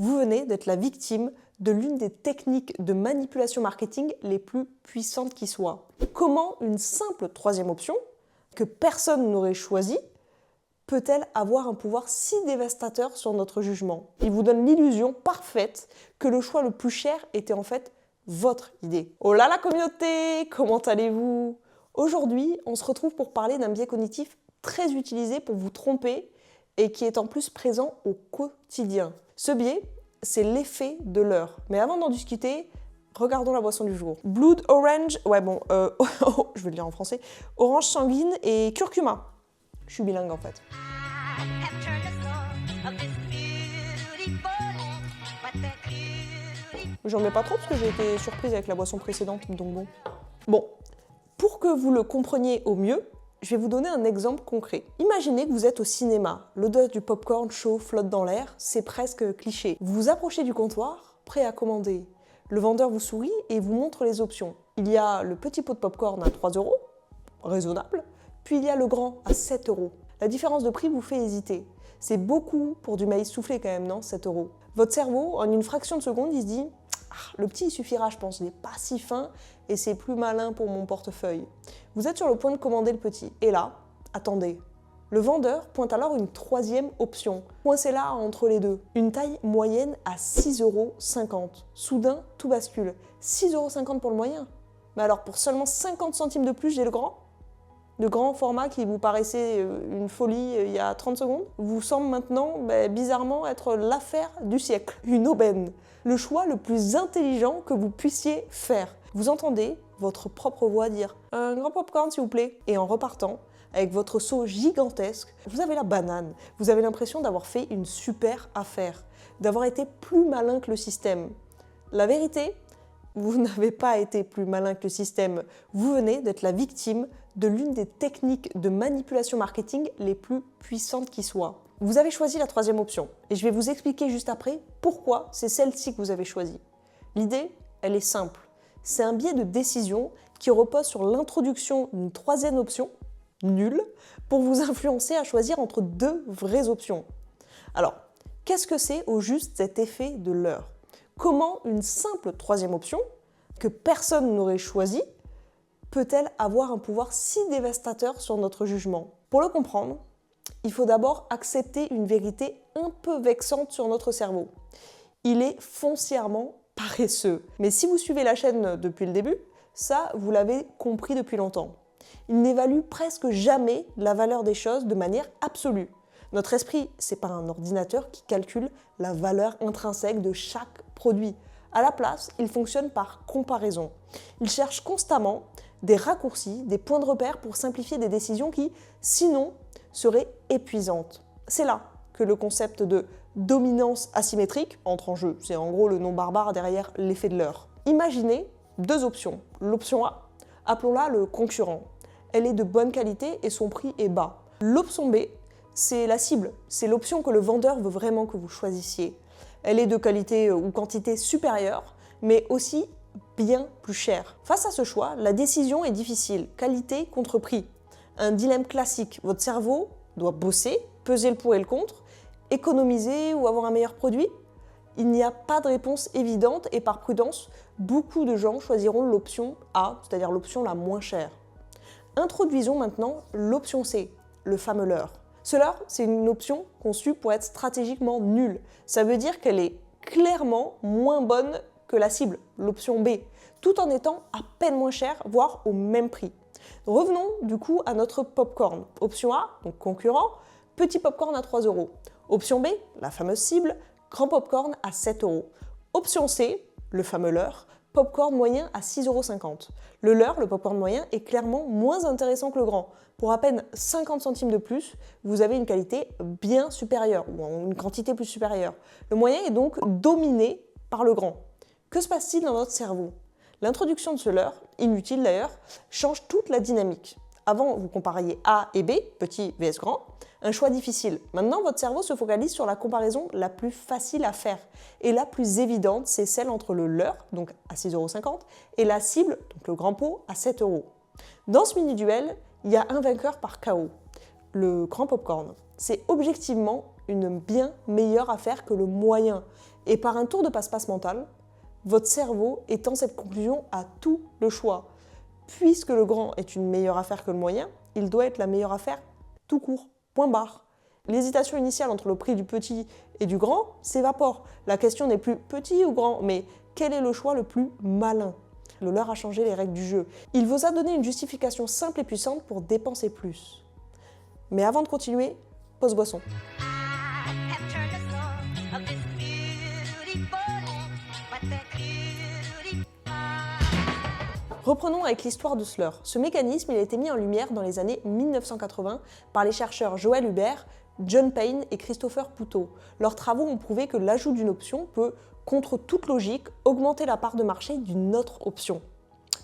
Vous venez d'être la victime de l'une des techniques de manipulation marketing les plus puissantes qui soient. Comment une simple troisième option, que personne n'aurait choisie, peut-elle avoir un pouvoir si dévastateur sur notre jugement? Il vous donne l'illusion parfaite que le choix le plus cher était en fait votre idée. Oh là la communauté, comment allez-vous? Aujourd'hui, on se retrouve pour parler d'un biais cognitif très utilisé pour vous tromper et qui est en plus présent au quotidien. Ce biais, c'est l'effet de l'heure. Mais avant d'en discuter, regardons la boisson du jour. Blood Orange, je vais le dire en français, orange sanguine et curcuma. Je suis bilingue en fait. J'en mets pas trop parce que j'ai été surprise avec la boisson précédente, donc bon. Bon, pour que vous le compreniez au mieux, je vais vous donner un exemple concret. Imaginez que vous êtes au cinéma, l'odeur du popcorn chaud flotte dans l'air, c'est presque cliché. Vous vous approchez du comptoir, prêt à commander. Le vendeur vous sourit et vous montre les options. Il y a le petit pot de popcorn à 3 €, raisonnable, puis il y a le grand à 7 €. La différence de prix vous fait hésiter. C'est beaucoup pour du maïs soufflé quand même, non, 7 €. Votre cerveau, en une fraction de seconde, il se dit « le petit il suffira, je pense, il n'est pas si fin et c'est plus malin pour mon portefeuille. » Vous êtes sur le point de commander le petit. Et là, attendez. Le vendeur pointe alors une troisième option. Coincez là entre les deux. Une taille moyenne à 6,50 €. Soudain, tout bascule. 6,50 € pour le moyen. Mais alors pour seulement 50 centimes de plus, j'ai le grand ? Le grand format qui vous paraissait une folie il y a 30 secondes vous semble maintenant bizarrement être l'affaire du siècle, une aubaine. Le choix le plus intelligent que vous puissiez faire. Vous entendez votre propre voix dire « un grand popcorn s'il vous plaît » et en repartant, avec votre seau gigantesque, vous avez la banane. Vous avez l'impression d'avoir fait une super affaire, d'avoir été plus malin que le système. La vérité, vous n'avez pas été plus malin que le système. Vous venez d'être la victime de l'une des techniques de manipulation marketing les plus puissantes qui soient. Vous avez choisi la troisième option et je vais vous expliquer juste après pourquoi c'est celle-ci que vous avez choisie. L'idée, elle est simple. C'est un biais de décision qui repose sur l'introduction d'une troisième option, nulle, pour vous influencer à choisir entre deux vraies options. Alors, qu'est-ce que c'est au juste cet effet de l'heure? Comment une simple troisième option, que personne n'aurait choisie, peut-elle avoir un pouvoir si dévastateur sur notre jugement? Pour le comprendre, il faut d'abord accepter une vérité un peu vexante sur notre cerveau. Il est foncièrement paresseux. Mais si vous suivez la chaîne depuis le début, ça, vous l'avez compris depuis longtemps. Il n'évalue presque jamais la valeur des choses de manière absolue. Notre esprit, c'est pas un ordinateur qui calcule la valeur intrinsèque de chaque produit. À la place, il fonctionne par comparaison. Il cherche constamment des raccourcis, des points de repère pour simplifier des décisions qui, sinon, seraient épuisantes. C'est là que le concept de dominance asymétrique entre en jeu. C'est en gros le nom barbare derrière l'effet de l'heure. Imaginez deux options. L'option A, appelons-la le concurrent. Elle est de bonne qualité et son prix est bas. L'option B, c'est la cible. C'est l'option que le vendeur veut vraiment que vous choisissiez. Elle est de qualité ou quantité supérieure, mais aussi bien plus chère. Face à ce choix, la décision est difficile. Qualité contre prix. Un dilemme classique. Votre cerveau doit bosser, peser le pour et le contre, économiser ou avoir un meilleur produit? Il n'y a pas de réponse évidente et par prudence, beaucoup de gens choisiront l'option A, c'est-à-dire l'option la moins chère. Introduisons maintenant l'option C, le fameux leurre. Ce leurre, c'est une option conçue pour être stratégiquement nulle. Ça veut dire qu'elle est clairement moins bonne que la cible, l'option B, tout en étant à peine moins chère, voire au même prix. Revenons du coup à notre popcorn. Option A, donc concurrent, petit popcorn à 3 €. Option B, la fameuse cible, grand popcorn à 7 €. Option C, le fameux leurre, popcorn moyen à 6,50 €. Le leurre, le popcorn moyen, est clairement moins intéressant que le grand. Pour à peine 50 centimes de plus, vous avez une qualité bien supérieure, ou une quantité plus supérieure. Le moyen est donc dominé par le grand. Que se passe-t-il dans notre cerveau? L'introduction de ce leurre, inutile d'ailleurs, change toute la dynamique. Avant, vous compariez A et B, petit vs grand, un choix difficile. Maintenant, votre cerveau se focalise sur la comparaison la plus facile à faire. Et la plus évidente, c'est celle entre le leurre, donc à 6,50 €, et la cible, donc le grand pot, à 7 €. Dans ce mini-duel, il y a un vainqueur par KO, le grand popcorn. C'est objectivement une bien meilleure affaire que le moyen. Et par un tour de passe-passe mental, votre cerveau étend cette conclusion à tout le choix. Puisque le grand est une meilleure affaire que le moyen, il doit être la meilleure affaire tout court, point barre. L'hésitation initiale entre le prix du petit et du grand s'évapore. La question n'est plus petit ou grand, mais quel est le choix le plus malin? Le leur a changé les règles du jeu. Il vous a donné une justification simple et puissante pour dépenser plus. Mais avant de continuer, pause boisson. Reprenons avec l'histoire de Slur. Ce mécanisme il a été mis en lumière dans les années 1980 par les chercheurs Joel Huber, John Payne et Christopher Puto. Leurs travaux ont prouvé que l'ajout d'une option peut, contre toute logique, augmenter la part de marché d'une autre option.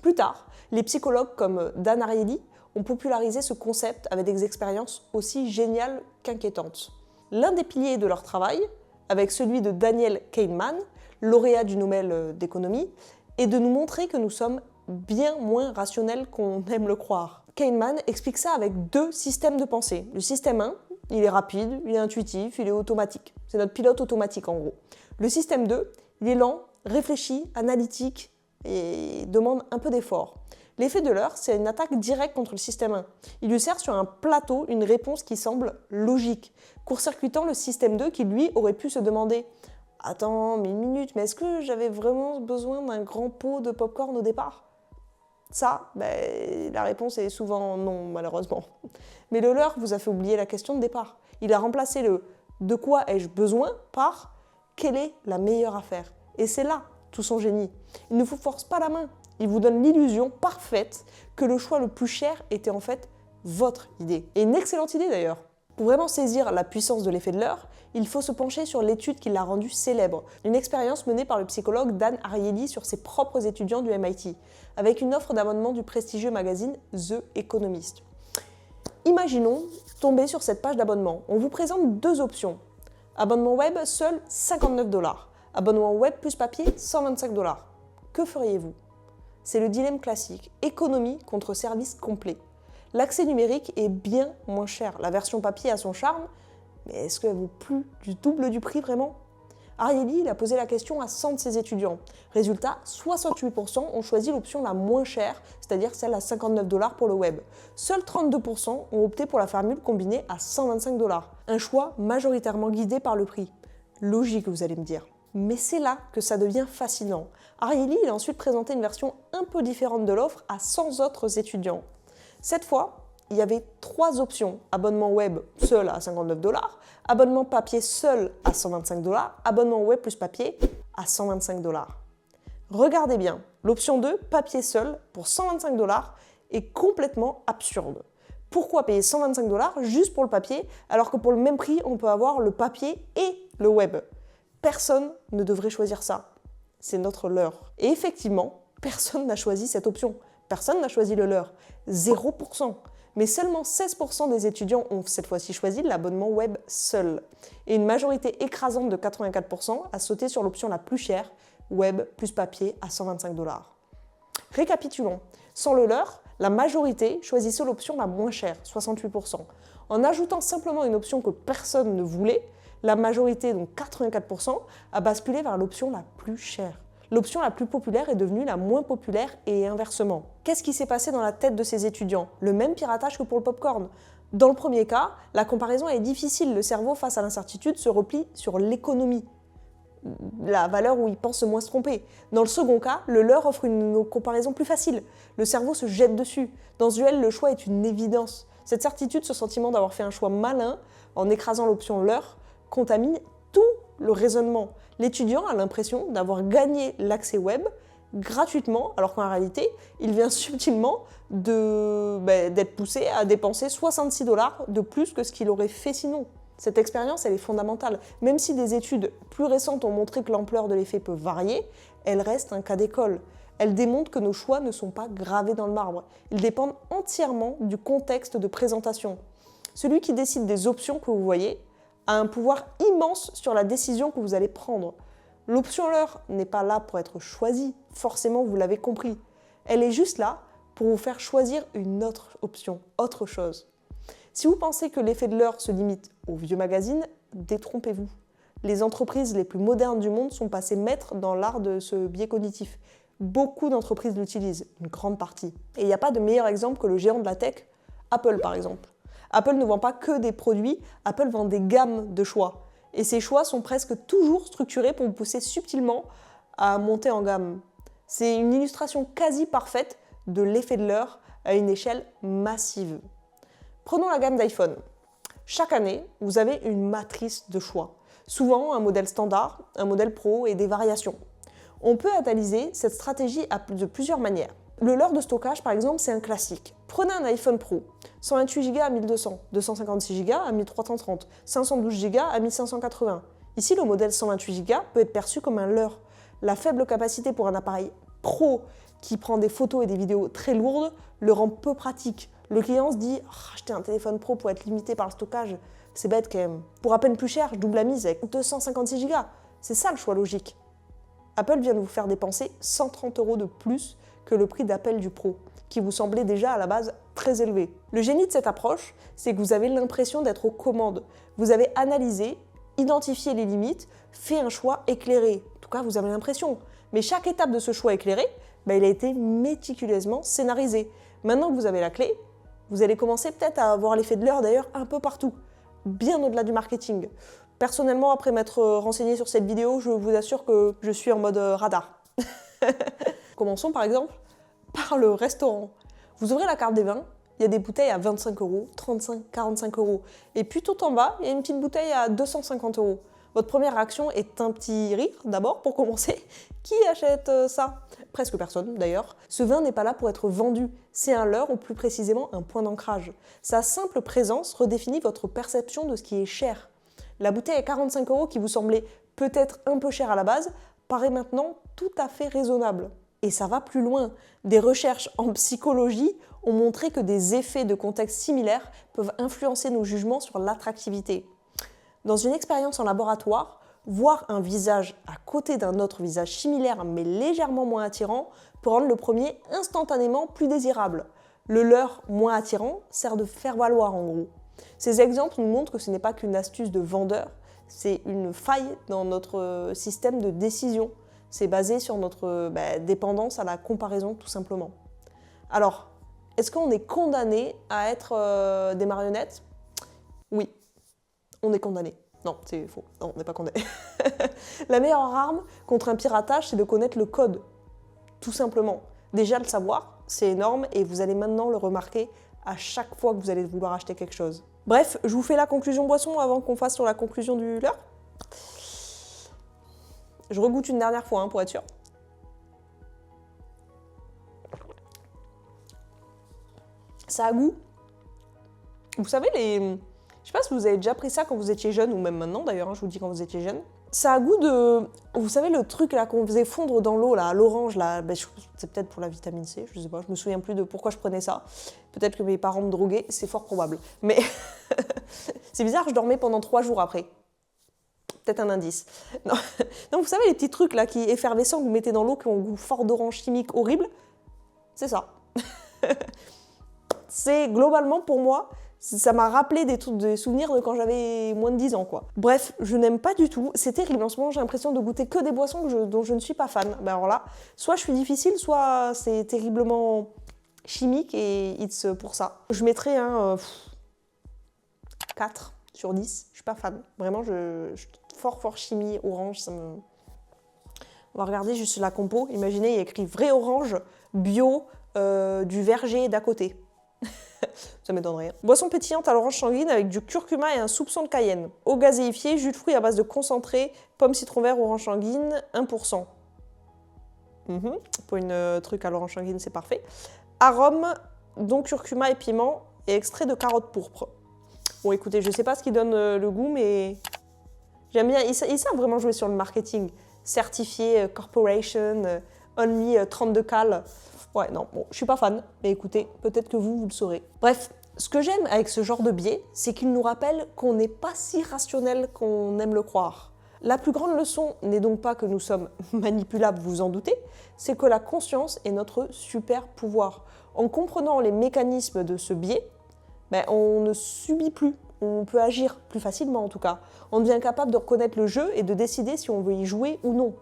Plus tard, les psychologues comme Dan Ariely ont popularisé ce concept avec des expériences aussi géniales qu'inquiétantes. L'un des piliers de leur travail, avec celui de Daniel Kahneman, lauréat du Nobel d'économie, est de nous montrer que nous sommes bien moins rationnels qu'on aime le croire. Kahneman explique ça avec deux systèmes de pensée. Le système 1, il est rapide, il est intuitif, il est automatique. C'est notre pilote automatique en gros. Le système 2, il est lent, réfléchi, analytique et demande un peu d'effort. L'effet de l'heure, c'est une attaque directe contre le système 1. Il lui sert sur un plateau une réponse qui semble logique, court-circuitant le système 2 qui lui aurait pu se demander « Attends, mais une minute, mais est-ce que j'avais vraiment besoin d'un grand pot de popcorn au départ ?» Ça, la réponse est souvent non, malheureusement. Mais le leur vous a fait oublier la question de départ. Il a remplacé le « de quoi ai-je besoin » par « quelle est la meilleure affaire ?» Et c'est là tout son génie. Il ne vous force pas la main. Il vous donne l'illusion parfaite que le choix le plus cher était en fait votre idée. Et une excellente idée d'ailleurs. Pour vraiment saisir la puissance de l'effet de l'heure, il faut se pencher sur l'étude qui l'a rendu célèbre, une expérience menée par le psychologue Dan Ariely sur ses propres étudiants du MIT, avec une offre d'abonnement du prestigieux magazine The Economist. Imaginons tomber sur cette page d'abonnement. On vous présente deux options. Abonnement web, seul 59 $. Abonnement web plus papier, 125 $. Que feriez-vous? C'est le dilemme classique, économie contre service complet. L'accès numérique est bien moins cher. La version papier a son charme, mais est-ce qu'elle vaut plus du double du prix vraiment? Ariely il a posé la question à 100 de ses étudiants. Résultat, 68% ont choisi l'option la moins chère, c'est-à-dire celle à 59 $ pour le web. Seuls 32% ont opté pour la formule combinée à 125 $. Un choix majoritairement guidé par le prix. Logique, vous allez me dire. Mais c'est là que ça devient fascinant. Ariely il a ensuite présenté une version un peu différente de l'offre à 100 autres étudiants. Cette fois, il y avait trois options. Abonnement web seul à 59 $, abonnement papier seul à 125 $, abonnement web plus papier à 125 $. Regardez bien, l'option 2, papier seul, pour 125 $ est complètement absurde. Pourquoi payer 125 $ juste pour le papier, alors que pour le même prix, on peut avoir le papier et le web? Personne ne devrait choisir ça. C'est notre leurre. Et effectivement, personne n'a choisi cette option. Personne n'a choisi le leur. 0%. Mais seulement 16% des étudiants ont cette fois-ci choisi l'abonnement web seul. Et une majorité écrasante de 84% a sauté sur l'option la plus chère, web plus papier à 125 $. Récapitulons. Sans le leur, la majorité choisissait l'option la moins chère, 68%. En ajoutant simplement une option que personne ne voulait, la majorité, donc 84%, a basculé vers l'option la plus chère. L'option la plus populaire est devenue la moins populaire et inversement. Qu'est-ce qui s'est passé dans la tête de ces étudiants? Le même piratage que pour le popcorn. Dans le premier cas, la comparaison est difficile. Le cerveau, face à l'incertitude, se replie sur l'économie, la valeur où il pense se moins se tromper. Dans le second cas, le leur offre une comparaison plus facile. Le cerveau se jette dessus. Dans ce duel, le choix est une évidence. Cette certitude, ce sentiment d'avoir fait un choix malin en écrasant l'option leur, contamine tout le raisonnement. L'étudiant a l'impression d'avoir gagné l'accès web gratuitement, alors qu'en réalité, il vient subtilement d'être poussé à dépenser 66 $ de plus que ce qu'il aurait fait sinon. Cette expérience, elle est fondamentale. Même si des études plus récentes ont montré que l'ampleur de l'effet peut varier, elle reste un cas d'école. Elle démontre que nos choix ne sont pas gravés dans le marbre. Ils dépendent entièrement du contexte de présentation. Celui qui décide des options que vous voyez a un pouvoir immense sur la décision que vous allez prendre. L'option leur n'est pas là pour être choisie, forcément vous l'avez compris. Elle est juste là pour vous faire choisir une autre option, autre chose. Si vous pensez que l'effet de l'heure se limite aux vieux magazines, détrompez-vous. Les entreprises les plus modernes du monde sont passées maîtres dans l'art de ce biais cognitif. Beaucoup d'entreprises l'utilisent, une grande partie. Et il n'y a pas de meilleur exemple que le géant de la tech, Apple par exemple. Apple ne vend pas que des produits, Apple vend des gammes de choix. Et ces choix sont presque toujours structurés pour vous pousser subtilement à monter en gamme. C'est une illustration quasi parfaite de l'effet de l'heure à une échelle massive. Prenons la gamme d'iPhone. Chaque année, vous avez une matrice de choix. Souvent un modèle standard, un modèle pro et des variations. On peut analyser cette stratégie de plusieurs manières. Le leurre de stockage, par exemple, c'est un classique. Prenez un iPhone Pro, 128 Go à 1200, 256 Go à 1330, 512 Go à 1580. Ici, le modèle 128 Go peut être perçu comme un leurre. La faible capacité pour un appareil pro qui prend des photos et des vidéos très lourdes le rend peu pratique. Le client se dit « acheter un téléphone pro pour être limité par le stockage, c'est bête quand même. Pour à peine plus cher, je double la mise avec 256 Go. » C'est ça le choix logique. Apple vient de vous faire dépenser 130 € de plus que le prix d'appel du Pro, qui vous semblait déjà à la base très élevé. Le génie de cette approche, c'est que vous avez l'impression d'être aux commandes. Vous avez analysé, identifié les limites, fait un choix éclairé. En tout cas, vous avez l'impression. Mais chaque étape de ce choix éclairé, il a été méticuleusement scénarisé. Maintenant que vous avez la clé, vous allez commencer peut-être à avoir l'effet de l'heure d'ailleurs un peu partout, bien au-delà du marketing. Personnellement, après m'être renseigné sur cette vidéo, je vous assure que je suis en mode radar. Commençons par exemple par le restaurant. Vous ouvrez la carte des vins, il y a des bouteilles à 25 €, 35, 45 €. Et puis tout en bas, il y a une petite bouteille à 250 €. Votre première réaction est un petit rire, d'abord, pour commencer. Qui achète ça? Presque personne, d'ailleurs. Ce vin n'est pas là pour être vendu. C'est un leurre, ou plus précisément un point d'ancrage. Sa simple présence redéfinit votre perception de ce qui est cher. La bouteille à 45 € qui vous semblait peut-être un peu chère à la base, paraît maintenant tout à fait raisonnable. Et ça va plus loin. Des recherches en psychologie ont montré que des effets de contexte similaires peuvent influencer nos jugements sur l'attractivité. Dans une expérience en laboratoire, voir un visage à côté d'un autre visage similaire mais légèrement moins attirant peut rendre le premier instantanément plus désirable. Le leurre moins attirant sert de faire valoir en gros. Ces exemples nous montrent que ce n'est pas qu'une astuce de vendeur, c'est une faille dans notre système de décision. C'est basé sur notre dépendance à la comparaison tout simplement. Alors, est-ce qu'on est condamné à être des marionnettes? Oui. On est condamné. Non, c'est faux. Non, on n'est pas condamné. La meilleure arme contre un piratage, c'est de connaître le code. Tout simplement. Déjà, le savoir, c'est énorme et vous allez maintenant le remarquer à chaque fois que vous allez vouloir acheter quelque chose. Bref, je vous fais la conclusion boisson avant qu'on fasse sur la conclusion du leurre. Je regoute une dernière fois pour être sûr. Ça a goût. Vous savez, je sais pas si vous avez déjà pris ça quand vous étiez jeune, ou même maintenant d'ailleurs, je vous dis quand vous étiez jeune. Ça a goût de... Vous savez le truc là qu'on faisait fondre dans l'eau, là, l'orange, là, c'est peut-être pour la vitamine C, je sais pas, je me souviens plus de pourquoi je prenais ça. Peut-être que mes parents me droguaient, c'est fort probable. Mais c'est bizarre, je dormais pendant 3 jours après. Peut-être un indice. Non. Donc vous savez les petits trucs là qui effervescents que vous mettez dans l'eau qui ont un goût fort d'orange chimique horrible? C'est ça. C'est globalement pour moi... Ça m'a rappelé des souvenirs de quand j'avais moins de 10 ans, quoi. Bref, je n'aime pas du tout. C'est terrible. En ce moment, j'ai l'impression de goûter que des boissons dont je ne suis pas fan. Alors là, soit je suis difficile, soit c'est terriblement chimique et it's pour ça. Je mettrais un 4 sur 10. Je suis pas fan. Vraiment, fort chimie, orange, ça me... On va regarder juste la compo. Imaginez, il y a écrit vrai orange, bio, du verger d'à côté. Ça m'étonnerait. Boisson pétillante à l'orange sanguine avec du curcuma et un soupçon de cayenne. Eau gazéifiée, jus de fruits à base de concentré, pomme, citron vert, orange sanguine, 1%. Pour une truc à l'orange sanguine, c'est parfait. Arôme, donc curcuma et piment, et extrait de carotte pourpre. Bon, écoutez, je sais pas ce qui donne le goût, mais j'aime bien. Ils savent vraiment jouer sur le marketing. Certifié, corporation, only 32 cal. Ouais, non, bon, je suis pas fan, mais écoutez, peut-être que vous le saurez. Bref, ce que j'aime avec ce genre de biais, c'est qu'il nous rappelle qu'on n'est pas si rationnel qu'on aime le croire. La plus grande leçon n'est donc pas que nous sommes manipulables, vous en doutez, c'est que la conscience est notre super pouvoir. En comprenant les mécanismes de ce biais, on ne subit plus, on peut agir plus facilement en tout cas. On devient capable de reconnaître le jeu et de décider si on veut y jouer ou non.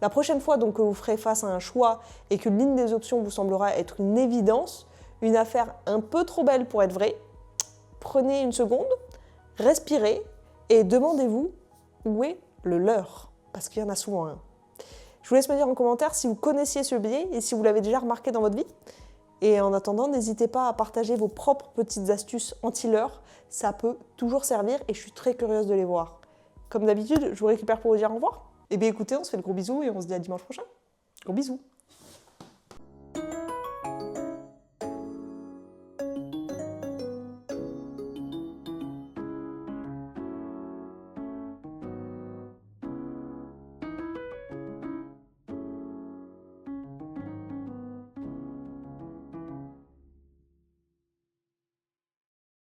La prochaine fois donc que vous ferez face à un choix et qu'une ligne des options vous semblera être une évidence, une affaire un peu trop belle pour être vraie, prenez une seconde, respirez et demandez-vous où est le leur, parce qu'il y en a souvent un. Je vous laisse me dire en commentaire si vous connaissiez ce biais et si vous l'avez déjà remarqué dans votre vie. Et en attendant, n'hésitez pas à partager vos propres petites astuces anti-leurre, ça peut toujours servir et je suis très curieuse de les voir. Comme d'habitude, je vous récupère pour vous dire au revoir. Et bien écoutez, on se fait le gros bisou et on se dit à dimanche prochain. Gros bisous.